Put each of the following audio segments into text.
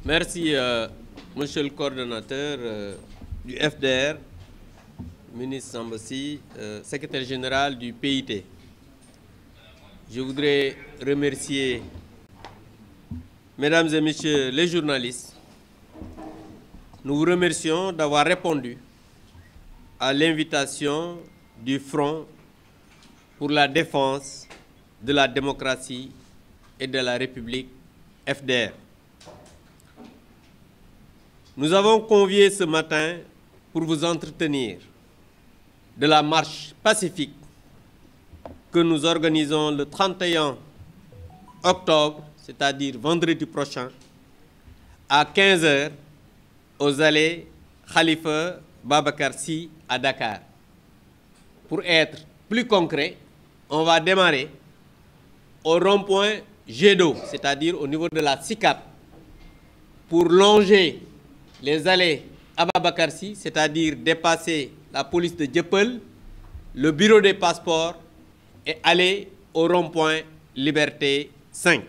Merci, monsieur le coordonnateur du FDR, ministre Sambassi, secrétaire général du PIT. Je voudrais remercier, mesdames et messieurs les journalistes. Nous vous remercions d'avoir répondu à l'invitation du Front pour la défense de la démocratie et de la République, FDR. Nous avons convié ce matin pour vous entretenir de la marche pacifique que nous organisons le 31 octobre, c'est-à-dire vendredi prochain, à 15 h aux allées Khalifa Babacar Sy à Dakar. Pour être plus concret, on va démarrer au rond-point Jet d'eau, c'est-à-dire au niveau de la SICAP, pour longer les allées Ababacar Sy, c'est-à-dire dépasser la police de Dieuppeul, le bureau des passeports et aller au rond-point Liberté 5.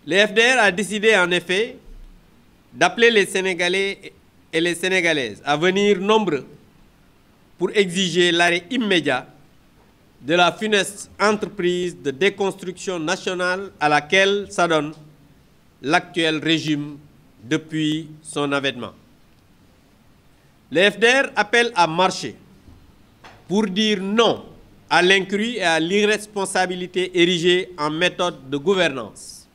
Le FDR a décidé en effet d'appeler les Sénégalais et les Sénégalaises à venir nombreux pour exiger l'arrêt immédiat de la funeste entreprise de déconstruction nationale à laquelle s'adonne l'actuel régime depuis son avènement. Le FDR appelle à marcher pour dire non à l'incru et à l'irresponsabilité érigée en méthode de gouvernance.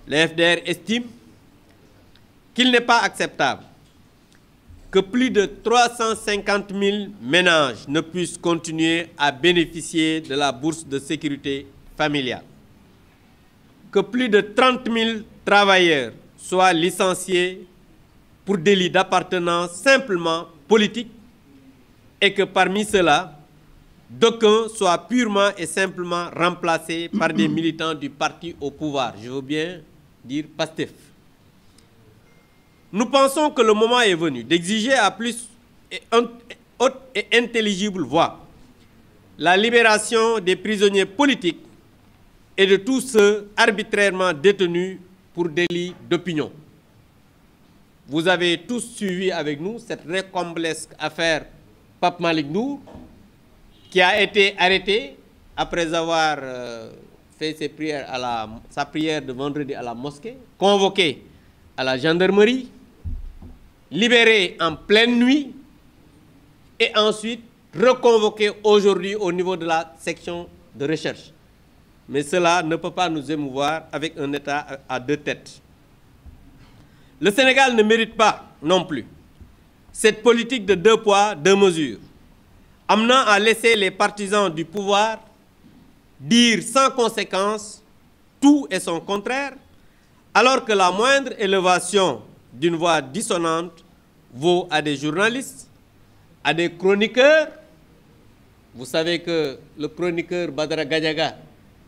Le FDR estime qu'il n'est pas acceptable que plus de 350 000 ménages ne puissent continuer à bénéficier de la bourse de sécurité familiale, que plus de 30 000 travailleurs soient licenciés pour délit d'appartenance simplement politique et que parmi ceux-là, d'aucuns soient purement et simplement remplacés par des militants du parti au pouvoir. Je veux bien dire PASTEF. Nous pensons que le moment est venu d'exiger à plus haute et intelligible voix la libération des prisonniers politiques et de tous ceux arbitrairement détenus pour délit d'opinion. Vous avez tous suivi avec nous cette rocambolesque affaire Pape Malick Ndour, qui a été arrêté après avoir fait sa prière de vendredi à la mosquée, convoqué à la gendarmerie, libéré en pleine nuit et ensuite reconvoqué aujourd'hui au niveau de la section de recherche. Mais cela ne peut pas nous émouvoir avec un État à deux têtes. Le Sénégal ne mérite pas non plus cette politique de deux poids, deux mesures, amenant à laisser les partisans du pouvoir dire sans conséquence tout et son contraire, alors que la moindre élévation d'une voix dissonante vaut à des journalistes, à des chroniqueurs. Vous savez que le chroniqueur Badara Gadiaga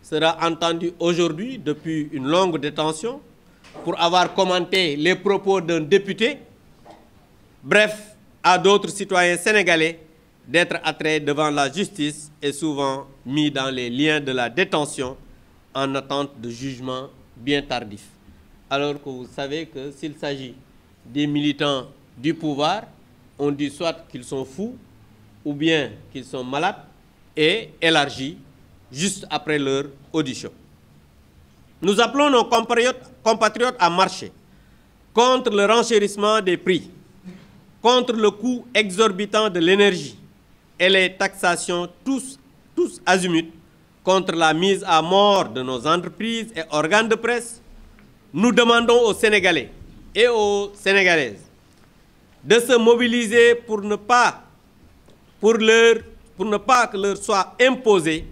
sera entendu aujourd'hui depuis une longue détention pour avoir commenté les propos d'un député. Bref, à d'autres citoyens sénégalais d'être attraits devant la justice et souvent mis dans les liens de la détention en attente de jugement bien tardif. Alors que vous savez que s'il s'agit des militants du pouvoir, on dit soit qu'ils sont fous ou bien qu'ils sont malades et élargis juste après leur audition. Nous appelons nos compatriotes à marcher contre le renchérissement des prix, contre le coût exorbitant de l'énergie et les taxations tous azimuts, contre la mise à mort de nos entreprises et organes de presse. Nous demandons aux Sénégalais et aux Sénégalaises de se mobiliser pour ne pas que leur soit imposée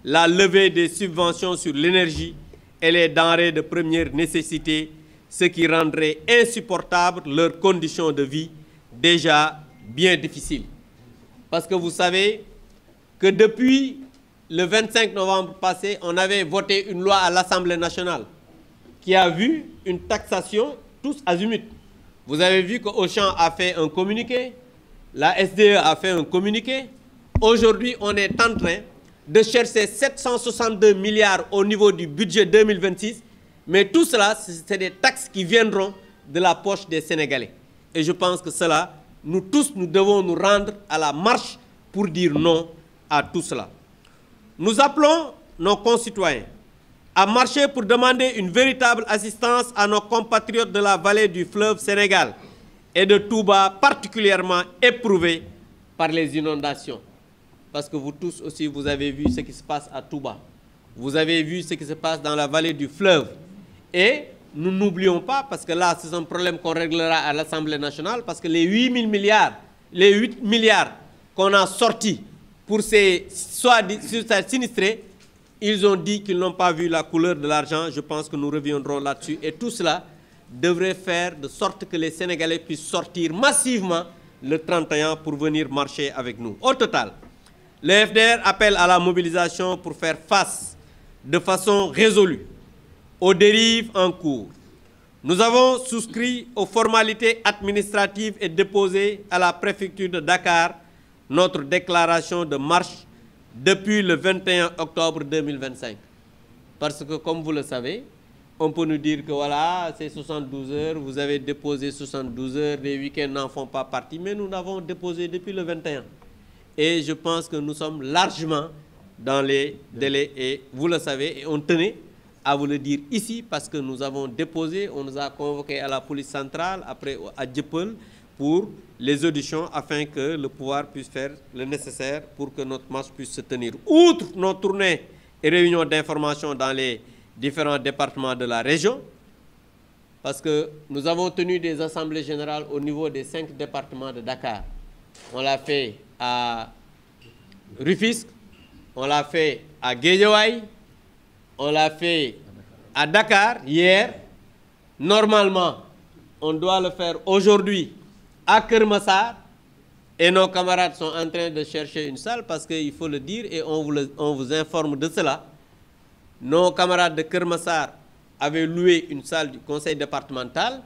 la levée des subventions sur l'énergie et les denrées de première nécessité, ce qui rendrait insupportable leurs conditions de vie déjà bien difficiles. Parce que vous savez que depuis le 25 novembre passé, on avait voté une loi à l'Assemblée nationale qui a vu une taxation tous azimuts. Vous avez vu que Auchan a fait un communiqué, la SDE a fait un communiqué, Aujourd'hui, on est en train de chercher 762 milliards au niveau du budget 2026, mais tout cela, c'est des taxes qui viendront de la poche des Sénégalais. Et je pense que cela, nous tous, nous devons nous rendre à la marche pour dire non à tout cela. Nous appelons nos concitoyens à marcher pour demander une véritable assistance à nos compatriotes de la vallée du fleuve Sénégal et de Touba, particulièrement éprouvés par les inondations. Parce que vous tous aussi, vous avez vu ce qui se passe à Touba. Vous avez vu ce qui se passe dans la vallée du fleuve. Et nous n'oublions pas, parce que là, c'est un problème qu'on réglera à l'Assemblée nationale, parce que les 8 000 milliards, les 8 milliards qu'on a sortis pour ces sinistrés, ils ont dit qu'ils n'ont pas vu la couleur de l'argent. Je pense que nous reviendrons là-dessus. Et tout cela devrait faire de sorte que les Sénégalais puissent sortir massivement le 31 pour venir marcher avec nous. Au total, le FDR appelle à la mobilisation pour faire face de façon résolue aux dérives en cours. Nous avons souscrit aux formalités administratives et déposé à la préfecture de Dakar notre déclaration de marche depuis le 21 octobre 2025. Parce que, comme vous le savez, on peut nous dire que voilà, c'est 72 heures, vous avez déposé 72 heures, les week-ends n'en font pas partie, mais nous l'avons déposé depuis le 21. Et je pense que nous sommes largement dans les délais, et vous le savez, et on tenait à vous le dire ici, parce que nous avons déposé, on nous a convoqués à la police centrale, après à Dieuppeul, pour les auditions, afin que le pouvoir puisse faire le nécessaire pour que notre marche puisse se tenir. Outre nos tournées et réunions d'information dans les différents départements de la région, parce que nous avons tenu des assemblées générales au niveau des 5 départements de Dakar. On l'a fait à Rufisque, on l'a fait à Guédiawaye, on l'a fait à Dakar hier. Normalement, on doit le faire aujourd'hui à Keur Massar. Et nos camarades sont en train de chercher une salle, parce qu'il faut le dire, et on vous informe de cela. Nos camarades de Keur Massar avaient loué une salle du conseil départemental.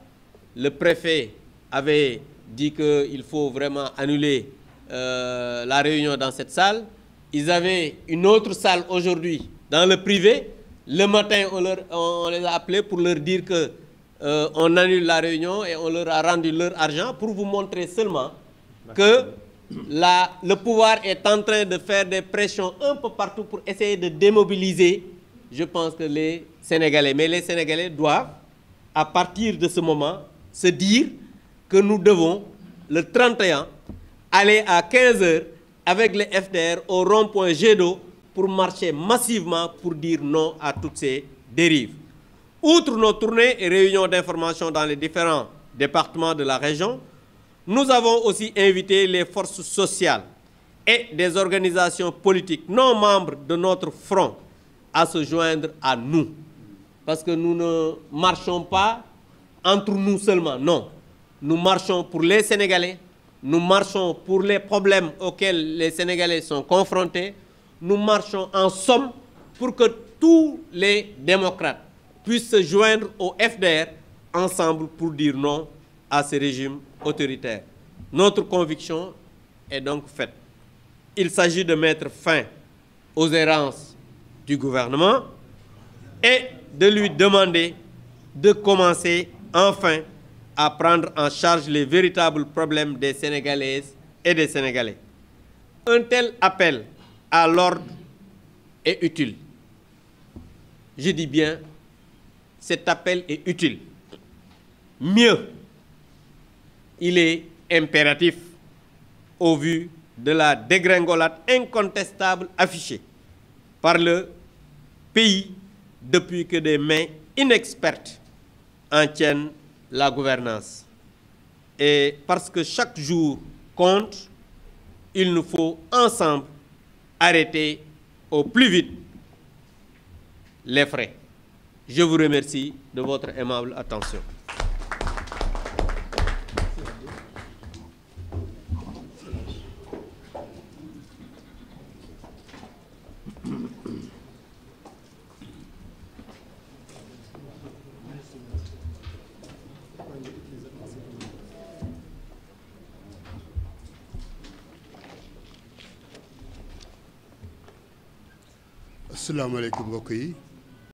Le préfet avait dit qu'il faut vraiment annuler la réunion dans cette salle. Ils avaient une autre salle aujourd'hui dans le privé. Le matin, on les a appelés pour leur dire qu'on annule la réunion, et on leur a rendu leur argent, pour vous montrer seulement que le pouvoir est en train de faire des pressions un peu partout pour essayer de démobiliser, je pense, que les Sénégalais. Mais les Sénégalais doivent, à partir de ce moment, se dire que nous devons, le 31, aller à 15 h avec les FDR au rond-point Jet d'eau pour marcher massivement pour dire non à toutes ces dérives. Outre nos tournées et réunions d'information dans les différents départements de la région, nous avons aussi invité les forces sociales et des organisations politiques non membres de notre front à se joindre à nous. Parce que nous ne marchons pas entre nous seulement, non. Nous marchons pour les Sénégalais, nous marchons pour les problèmes auxquels les Sénégalais sont confrontés, nous marchons en somme pour que tous les démocrates puissent se joindre au FDR ensemble pour dire non à ce régime autoritaire. Notre conviction est donc faite. Il s'agit de mettre fin aux errances du gouvernement et de lui demander de commencer enfin à prendre en charge les véritables problèmes des Sénégalaises et des Sénégalais. Un tel appel à l'ordre est utile. Je dis bien, cet appel est utile. Mieux, il est impératif au vu de la dégringolade incontestable affichée par le pays depuis que des mains inexpertes en tiennent la gouvernance. Et parce que chaque jour compte, il nous faut ensemble arrêter au plus vite les frais. Je vous remercie de votre aimable attention. asalaamaaleykum mbokk yi